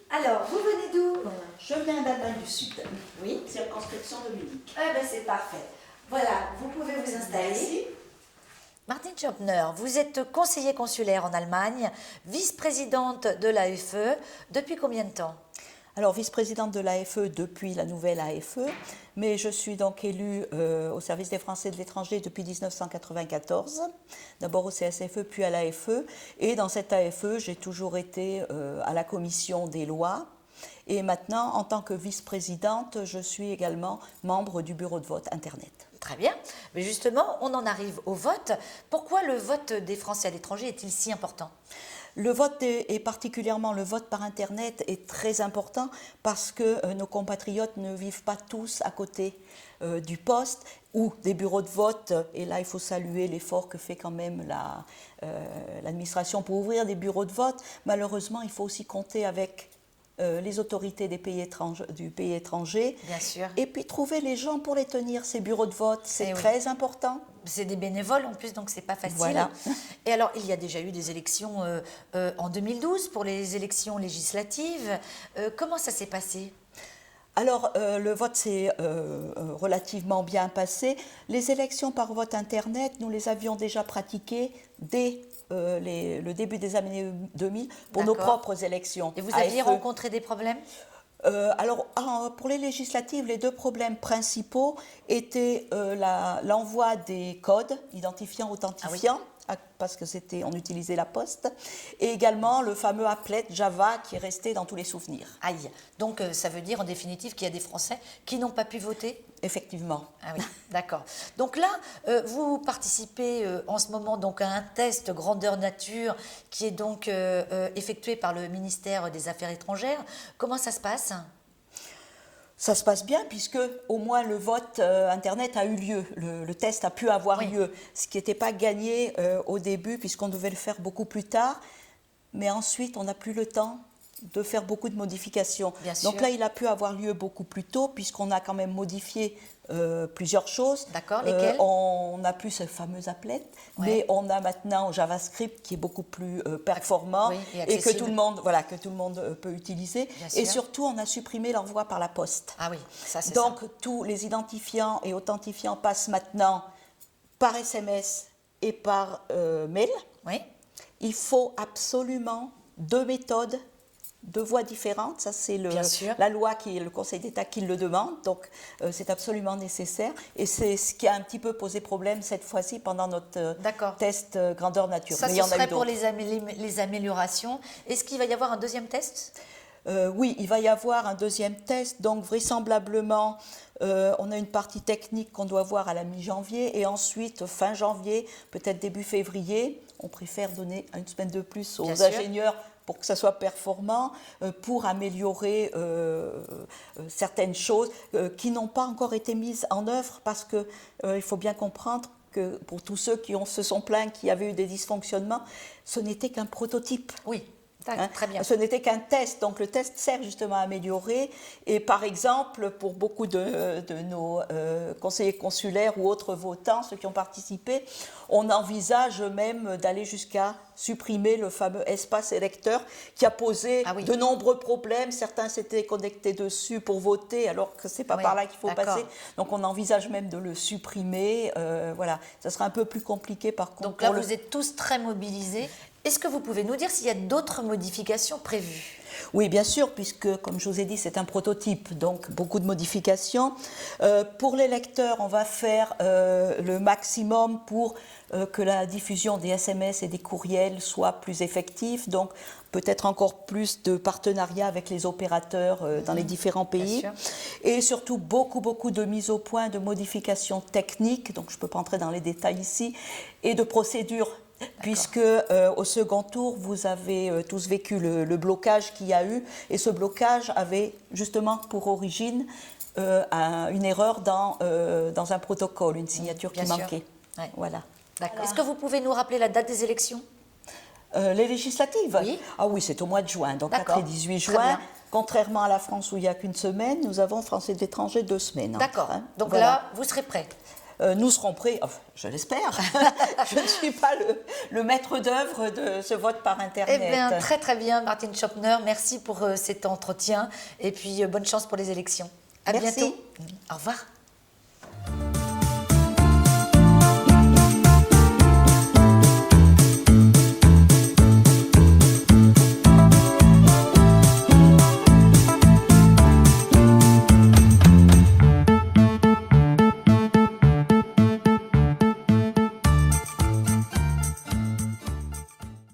Alors, vous venez d'où? Je viens d'Allemagne du Sud. Oui. Circonscription de Munich. Eh bien, c'est parfait. Voilà, vous pouvez vous installer. Merci. Martine Schoppner, vous êtes conseiller consulaire en Allemagne, vice-présidente de l'AFE. Depuis combien de temps? Alors, vice-présidente de l'AFE depuis la nouvelle AFE, mais je suis donc élue au service des Français de l'étranger depuis 1994, d'abord au CSFE puis à l'AFE. Et dans cette AFE, j'ai toujours été à la commission des lois. Et maintenant, en tant que vice-présidente, je suis également membre du bureau de vote Internet. Très bien, mais justement, on en arrive au vote. Pourquoi le vote des Français à l'étranger est-il si important? Le vote et particulièrement le vote par Internet est très important parce que nos compatriotes ne vivent pas tous à côté du poste ou des bureaux de vote. Et là, il faut saluer l'effort que fait quand même l'administration pour ouvrir des bureaux de vote. Malheureusement, il faut aussi compter avec les autorités du pays étranger. Bien sûr. Et puis trouver les gens pour les tenir, ces bureaux de vote, c'est Eh oui. très important. C'est des bénévoles en plus, donc c'est pas facile. Voilà. Et alors, il y a déjà eu des élections en 2012 pour les élections législatives. Comment ça s'est passé? Alors, le vote s'est relativement bien passé. Les élections par vote Internet, nous les avions déjà pratiquées dès le début des années 2000 pour nos D'accord. propres élections. Et vous aviez AFE. rencontré des problèmes? Pour les législatives, les deux problèmes principaux étaient l'envoi des codes identifiants, authentifiants, parce que on utilisait la poste, et également le fameux applet Java qui est resté dans tous les souvenirs. Aïe. Donc, ça veut dire en définitive qu'il y a des Français qui n'ont pas pu voter? Effectivement. Ah oui, d'accord. Donc là, vous participez en ce moment donc à un test grandeur nature qui est donc effectué par le ministère des Affaires étrangères. Comment ça se passe? Ça se passe bien puisque au moins le vote Internet a eu lieu, le test a pu avoir lieu, ce qui n'était pas gagné au début puisqu'on devait le faire beaucoup plus tard, mais ensuite on n'a plus le temps de faire beaucoup de modifications. Bien sûr. Donc là, il a pu avoir lieu beaucoup plus tôt puisqu'on a quand même modifié plusieurs choses. D'accord, lesquelles? On n'a plus ce fameux applet, mais on a maintenant JavaScript qui est beaucoup plus performant et que tout le monde peut utiliser. Bien Et sûr. surtout, on a supprimé l'envoi par la poste. Ah oui, ça c'est Donc, ça. tous les identifiants et authentifiants passent maintenant par SMS et par mail. Oui. Il faut absolument deux méthodes, deux voies différentes. Ça, c'est Bien sûr. la loi qui est le Conseil d'État qui le demande. Donc, c'est absolument nécessaire. Et c'est ce qui a un petit peu posé problème cette fois-ci pendant notre test grandeur nature. Ça, Mais ce il y en a eu serait pour d'autres. les améliorations. Est-ce qu'il va y avoir un deuxième test? Oui, il va y avoir un deuxième test, donc vraisemblablement, on a une partie technique qu'on doit voir à la mi-janvier et ensuite, fin janvier, peut-être début février, on préfère donner une semaine de plus aux ingénieurs pour que ça soit performant, pour améliorer certaines choses qui n'ont pas encore été mises en œuvre parce qu'il faut bien comprendre que pour tous ceux qui se sont plaints qu'il y avait eu des dysfonctionnements, ce n'était qu'un prototype. Oui. Très bien. Ce n'était qu'un test, donc le test sert justement à améliorer. Et par exemple, pour beaucoup de nos conseillers consulaires ou autres votants, ceux qui ont participé, on envisage même d'aller jusqu'à supprimer le fameux espace électeur qui a posé de nombreux problèmes. Certains s'étaient connectés dessus pour voter alors que ce n'est pas par là qu'il faut passer. Donc on envisage même de le supprimer. Voilà, ça sera un peu plus compliqué par contre. Donc là, vous êtes tous très mobilisés. Est-ce que vous pouvez nous dire s'il y a d'autres modifications prévues? Oui, bien sûr, puisque, comme je vous ai dit, c'est un prototype, donc beaucoup de modifications. Pour les lecteurs, on va faire le maximum pour que la diffusion des SMS et des courriels soit plus effective, donc peut-être encore plus de partenariats avec les opérateurs dans les différents pays. Et surtout, beaucoup de mises au point, de modifications techniques, donc je ne peux pas entrer dans les détails ici, et de procédures. Puisque au second tour, vous avez tous vécu le blocage qu'il y a eu, et ce blocage avait justement pour origine une erreur dans un protocole, une signature qui manquait. Voilà. Est-ce que vous pouvez nous rappeler la date des élections? Les législatives? Oui. Ah oui, c'est au mois de juin, donc 4 et 18 juin. Contrairement à la France où il n'y a qu'une semaine, nous avons Français de l'étranger 2 semaines. D'accord. Donc voilà. là, vous serez prêts? nous serons prêts, enfin, je l'espère, je ne suis pas le maître d'œuvre de ce vote par Internet. Eh bien, très très bien, Martine Schoppner. Merci pour cet entretien et puis bonne chance pour les élections. À Merci. bientôt. Au revoir.